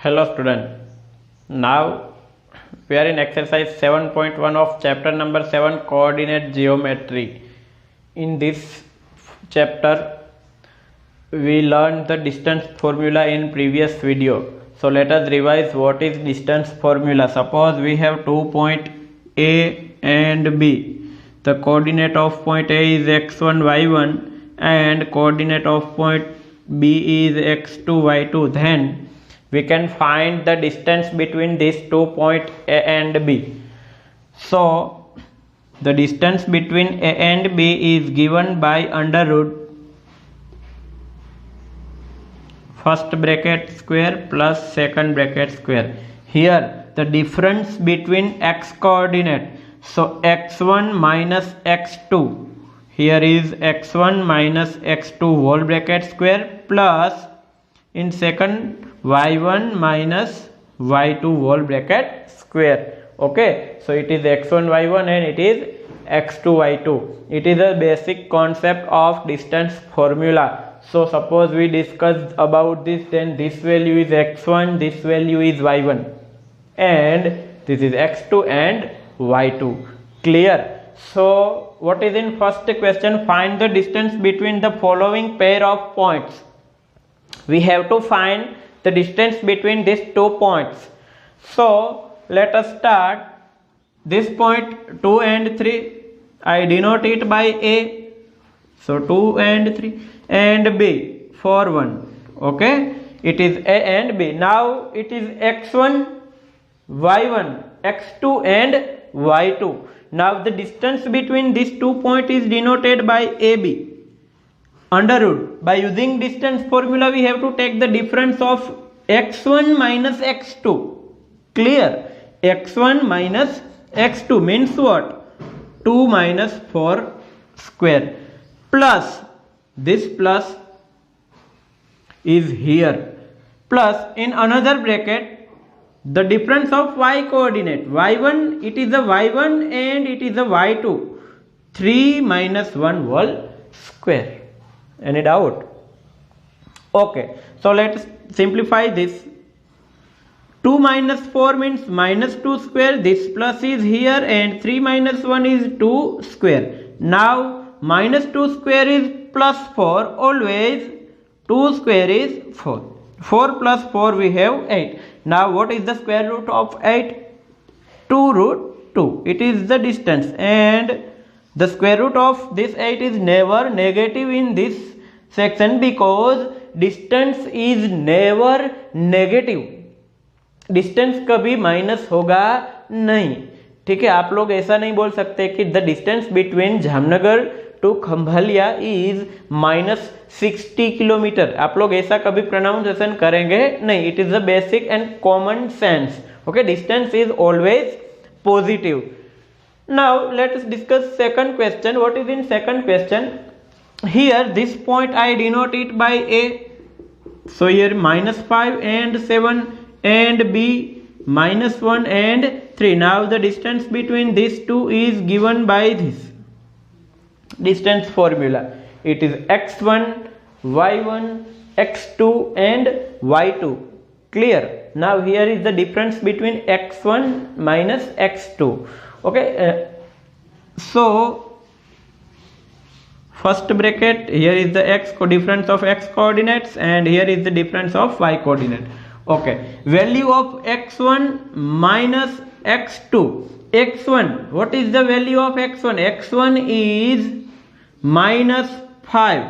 Hello student, now we are in exercise 7.1 of chapter number 7 coordinate geometry. In this chapter we learned the distance formula in previous video. So let us revise what is distance formula. Suppose we have 2 point A and B. The coordinate of point A is x1 y1 and coordinate of point B is x2 y2. Then we can find the distance between these 2 points A and B. So the distance between A and B is given by under root first bracket square plus second bracket square. Here the difference between x coordinate, so x1 minus x2, here is x1 minus x2 whole bracket square plus in second y1 minus y2 whole bracket square. Okay, so it is x1 y1 and it is x2 y2. It is a basic concept of distance formula. So suppose we discuss about this, then this value is x1, this value is y1 and this is x2 and y2. Clear? So what is in first question? Find the distance between the following pair of points. We have to find the distance between these 2 points. So let us start. This point 2 and 3, I denote it by A. So 2 and 3 and B 4 1. Okay, it is A and B. Now it is x1 y1 x2 and y2. Now the distance between these 2 points is denoted by AB. Under root, by using distance formula we have to take the difference of x1 minus x2. Clear? x1 minus x2 means what? 2 minus 4 square plus this plus is here plus in another bracket the difference of y coordinate. y1, it is a y1 and it is a y2. 3 minus 1 whole square. Any doubt? Okay, so let's simplify this. 2 minus 4 means minus 2 square. This plus is here and 3 minus 1 is 2 square. Now minus 2 square is plus 4. Always 2 square is 4. 4 plus 4 we have 8. Now what is the square root of 8? 2 root 2. It is the distance and the square root of this 8 is never negative in this section because distance is never negative. Distance कभी minus होगा नहीं. ठीक है, आप लोग ऐसा नहीं बोल सकते कि the distance between Jamnagar to Khambhalia is -60 kilometre. आप लोग ऐसा कभी प्रोनाउंसिएशन करेंगे नहीं. It is a basic and common sense. Okay, distance is always positive. Now let us discuss second question. What is in second question? Here this point I denote it by A. So here -5 and 7 and B -1 and 3. Now the distance between these two is given by this distance formula. It is x1 y1 x2 and y2. Clear? Now here is the difference between x1 minus x2. Okay, so first bracket, here is the difference of x coordinates and here is the difference of y coordinate. Okay, value of x1 minus x2. x1, what is the value of x1? x1 is -5.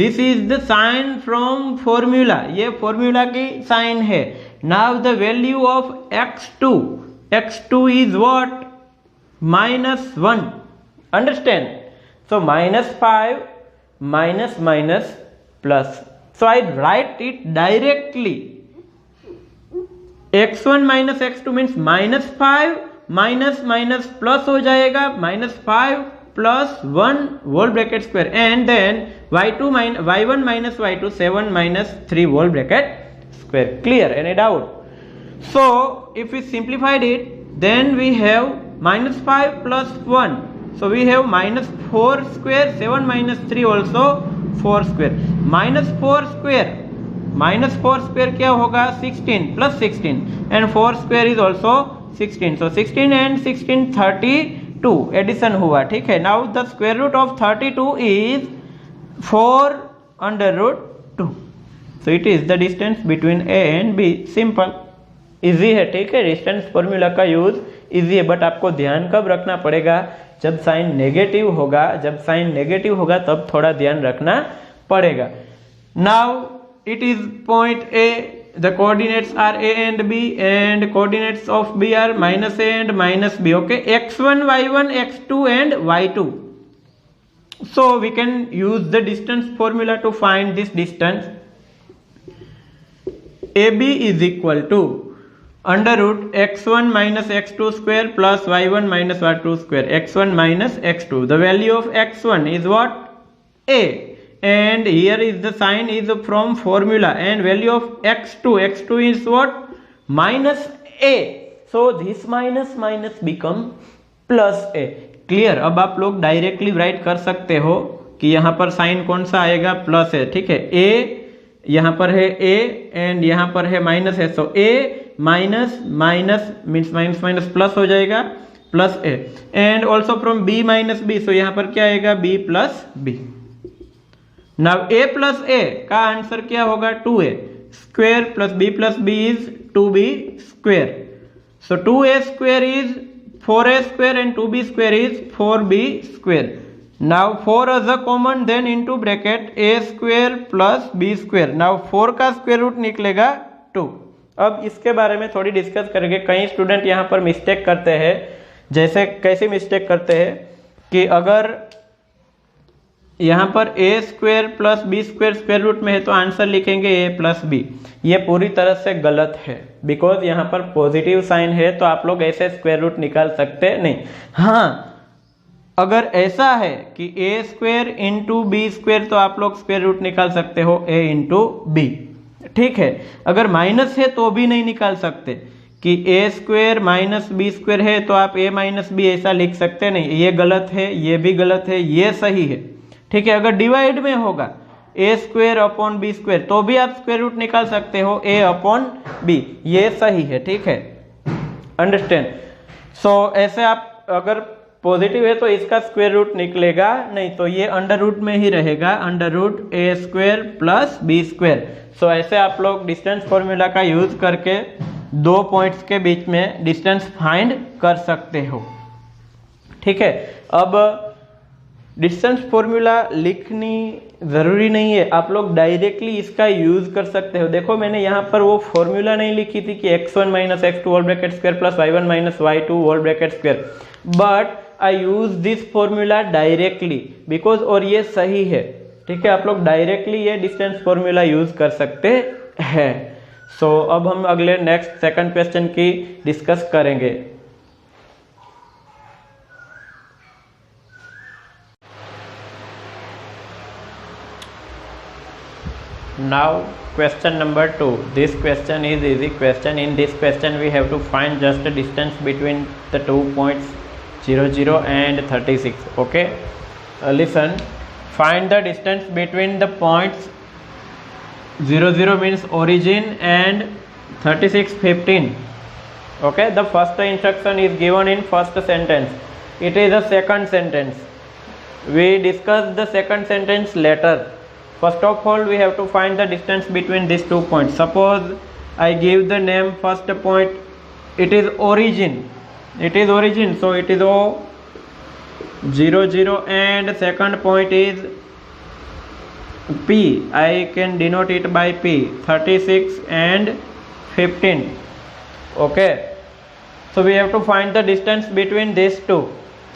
This is the sign from formula. ये formula की sign है. Now the value of x2. x2 is what? -1. Understand? So -5 minus plus. So I write it directly. x1 minus x2 means -5 minus minus plus हो जाएगा, -5 + 1 whole bracket square and then y1 minus y2 7 minus 3 whole bracket square. Clear? Any doubt? So if we simplified it, then we have -5 + 1, so we have -4 square, 7 minus 3 also 4 square, -4 square क्या होगा 16 + 16 and 4 square is also 16, so 16 and 16 32 addition हुआ, ठीक है. Now the square root of 32 is 4√2, so it is the distance between A and B. Simple, easy है, ठीक है. Distance formula का use easy है, बट आपको ध्यान कब रखना पड़ेगा, जब साइन नेगेटिव होगा तब थोड़ा ध्यान रखना पड़ेगा. Now it is point A, the coordinates are A and B and coordinates of B are -A and -B. Okay, x1 y1 x2 and y2. So we can use the distance formula to find this distance. AB is equal to √x1 minus x2 square plus y1 minus y2 square, x1 minus x2. The value of x1 is what? A, and here is the sign is from formula, and value of x2 is what? -A. So this minus become +A. Clear? अब आप लोग directly right कर सकते हो कि यहाँ पर sign कौन सा आएगा, +A, ठीक है. A यहाँ पर है A एंड यहाँ पर है माइनस है, सो A माइनस माइनस प्लस हो जाएगा +A, and also from B - B, सो यहाँ पर क्या आएगा B + B. Now A + A का आंसर क्या होगा 2A square + B + B is 2B square, so 2A square is 4A square and 2B square is 4B square. Now 4 as a common, then into bracket A square plus B square. Now 4 का square root निकलेगा 2. अब इसके बारे में थोड़ी discuss करेंगे. कई student यहाँ पर मिस्टेक करते हैं. जैसे कैसे मिस्टेक करते हैं कि अगर यहाँ पर A square plus B square square root में है तो आंसर लिखेंगे A + B. ये पूरी तरह से गलत है, बिकॉज यहाँ पर पॉजिटिव साइन है तो आप लोग ऐसे स्क्वायर रूट निकाल सकते नहीं. हाँ, अगर ऐसा है कि A square into B square तो आप लोग स्क्वायर रूट निकाल सकते हो A इंटू B, ठीक है. अगर माइनस है तो भी नहीं निकाल सकते कि A square minus B square है तो आप A - B ऐसा लिख सकते नहीं. ये गलत है, ये भी गलत है, ये सही है, ठीक है. अगर डिवाइड में होगा A square upon B square तो भी आप स्क्वायर रूट निकाल सकते हो A अपॉन B, ये सही है, ठीक है. अंडरस्टैंड? सो ऐसे आप अगर पॉजिटिव है तो इसका स्क्वायर रूट निकलेगा नहीं, तो ये अंडर रूट में ही रहेगा, √A square plus B square. So ऐसे आप लोग डिस्टेंस फॉर्मूला का यूज करके दो पॉइंट्स के बीच में डिस्टेंस फाइंड कर सकते हो, ठीक है. अब डिस्टेंस फॉर्मूला लिखनी ज़रूरी नहीं है, आप लोग डायरेक्टली इसका यूज कर सकते हो. देखो मैंने यहाँ पर वो फॉर्मूला नहीं लिखी थी कि x1 - x2 whole bracket square plus y1 - y2 whole bracket square, but I use this formula directly because, और ये सही है, ठीक है. आप लोग डायरेक्टली ये डिस्टेंस फॉर्मूला यूज कर सकते हैं. सो अब हम अगले नेक्स्ट सेकंड क्वेश्चन की डिस्कस करेंगे. Now question number 2. This question is easy question. In this question we have to find just the distance between the 2 points 0, 0 and 36. Okay, listen, find the distance between the points 0, 0 means origin and 36, 15. Okay, the first instruction is given in first sentence. It is a second sentence. We discuss the second sentence later. First of all, we have to find the distance between these 2 points. Suppose I give the name first point, it is origin. So it is O 0, 0 and second point is P. I can denote it by P, 36 and 15. Okay. So we have to find the distance between these two.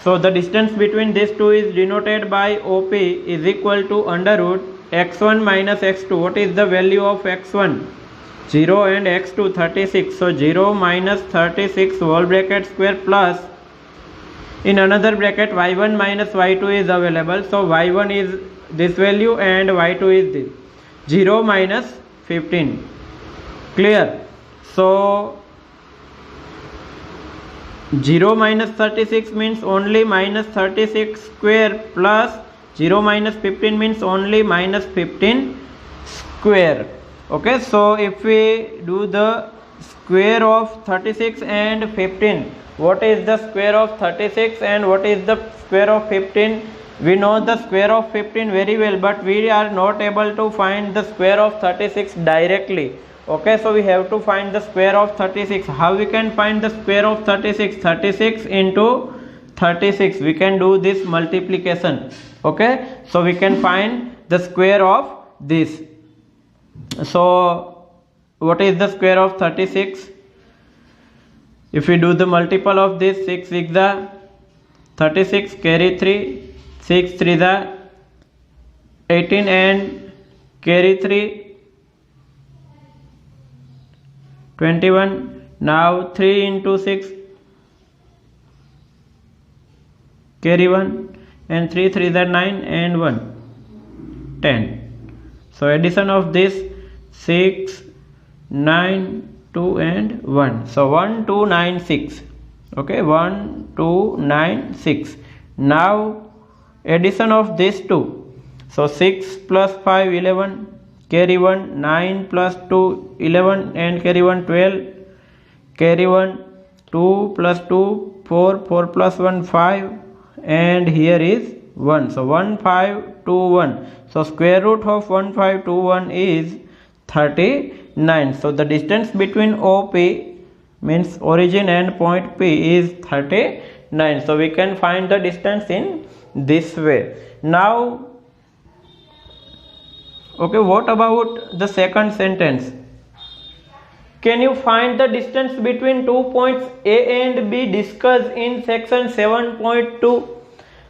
So the distance between these two is denoted by OP is equal to √x1 - x2. What is the value of x1? 0 and x2 36. So 0 minus 36 whole bracket square plus in another bracket y1 minus y2 is available. So y1 is this value and y2 is this 0 minus 15. Clear? So 0 minus 36 means only minus 36 square plus 0 minus 15 means only minus 15 square. Okay, so if we do the square of 36 and 15, what is the square of 36 and what is the square of 15? We know the square of 15 very well, but we are not able to find the square of 36 directly. Okay, so we have to find the square of 36. How we can find the square of 36? 36 into 36, we can do this multiplication. Okay, so we can find the square of this. So what is the square of 36? If we do the multiple of this, 6 6 the 36, carry 3, 6 3 the 18 and carry 3 21. Now 3 into 6, carry 1 and 3 3 the 9 and 1 10. So addition of this 6 9 2 and 1. So 1 2 9 6. Okay, 1 2 9 6. Now addition of these two. So 6 plus 5 11, carry 1, 9 plus 2 11 and carry 1 12, carry 1 2 plus 2 4, 4 plus 1 5 and here is 1. So 1 5 2 1. So square root of 1 5 2 1 is 39. So the distance between OP means origin and point P is 39. So we can find the distance in this way. Now okay, what about the second sentence? Can you find the distance between 2 points A and B discussed in section 7.2?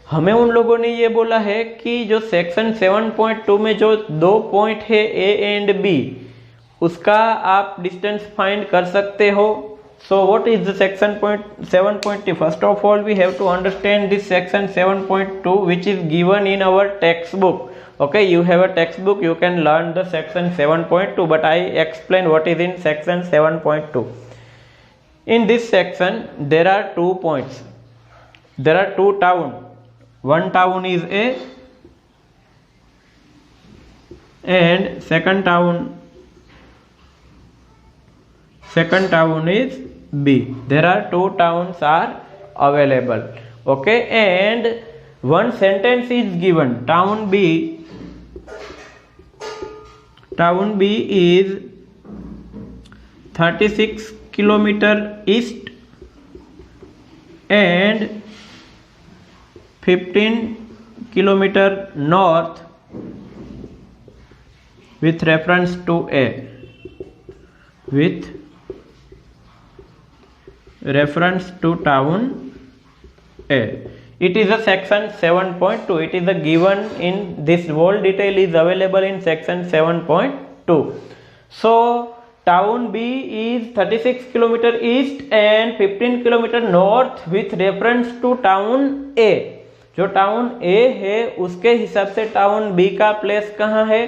हमें उन लोगों ने ये बोला है कि जो section 7.2 में जो दो पॉइंट है A एंड B, उसका आप डिस्टेंस फाइंड कर सकते हो. So what is the section 7.2? First of all, we have to understand this section 7.2 which is given in our textbook. Okay, you have a textbook, you can learn the section 7.2, but I explain what is in section 7.2. In this section there are 2 points, there are 2 towns. One town is A and second town is B. There are 2 towns are available. Okay, and one sentence is given. Town B is 36 kilometer east and 15 kilometer north with reference to A. With reference to town A. It is a section 7.2. It is a given in this whole detail is available in section 7.2. So town B is 36 kilometer east and 15 kilometer north with reference to town A. जो town ए है उसके हिसाब से town B का place कहाँ है,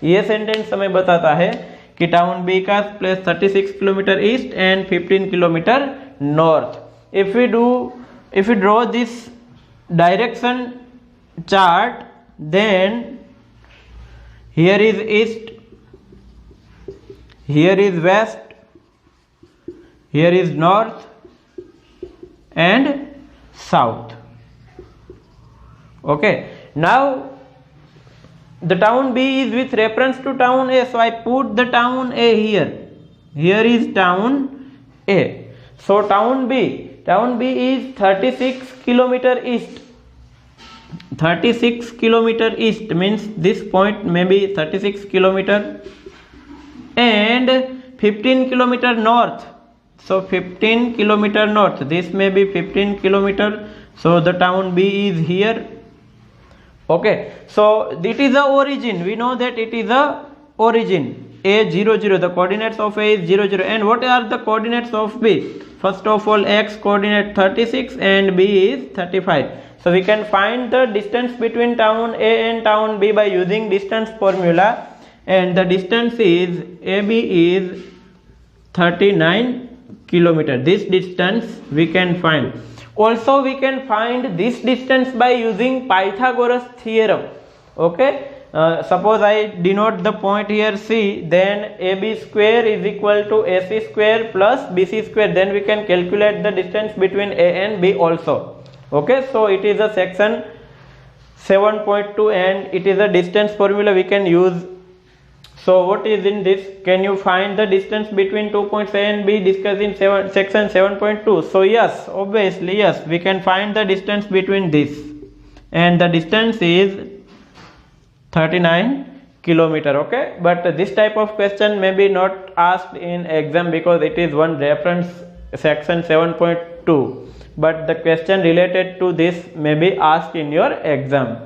ये sentence हमें बताता है कि टाउन बी का place 36 kilometre east and 15 kilometre north. If you draw this direction chart, then here is east, here is west, here is north and south. Okay, now the town B is with reference to town A, so I put the town A here. Here is town A. So town B is 36 kilometer east. 36 kilometer east means this point may be 36 kilometer and 15 kilometer north. So 15 kilometer north, this may be 15 kilometer. So the town B is here. Okay, so it is the origin. We know that it is the origin. A 0 0, the coordinates of A is 0 0. And what are the coordinates of B? First of all, X coordinate 36 and B is 35. So we can find the distance between town A and town B by using distance formula, and the distance is AB is 39 kilometer. This distance we can find. Also we can find this distance by using Pythagoras theorem. Okay, suppose I denote the point here C, then AB square is equal to AC square plus BC square. Then we can calculate the distance between A and B also. Okay, so it is a section 7.2 and it is a distance formula we can use. So what is in this? Can you find the distance between 2 points A and B discussed in section 7.2? So yes, obviously yes, we can find the distance between this, and the distance is 39 kilometer. Okay, but this type of question may be not asked in exam because it is one reference section 7.2, but the question related to this may be asked in your exam.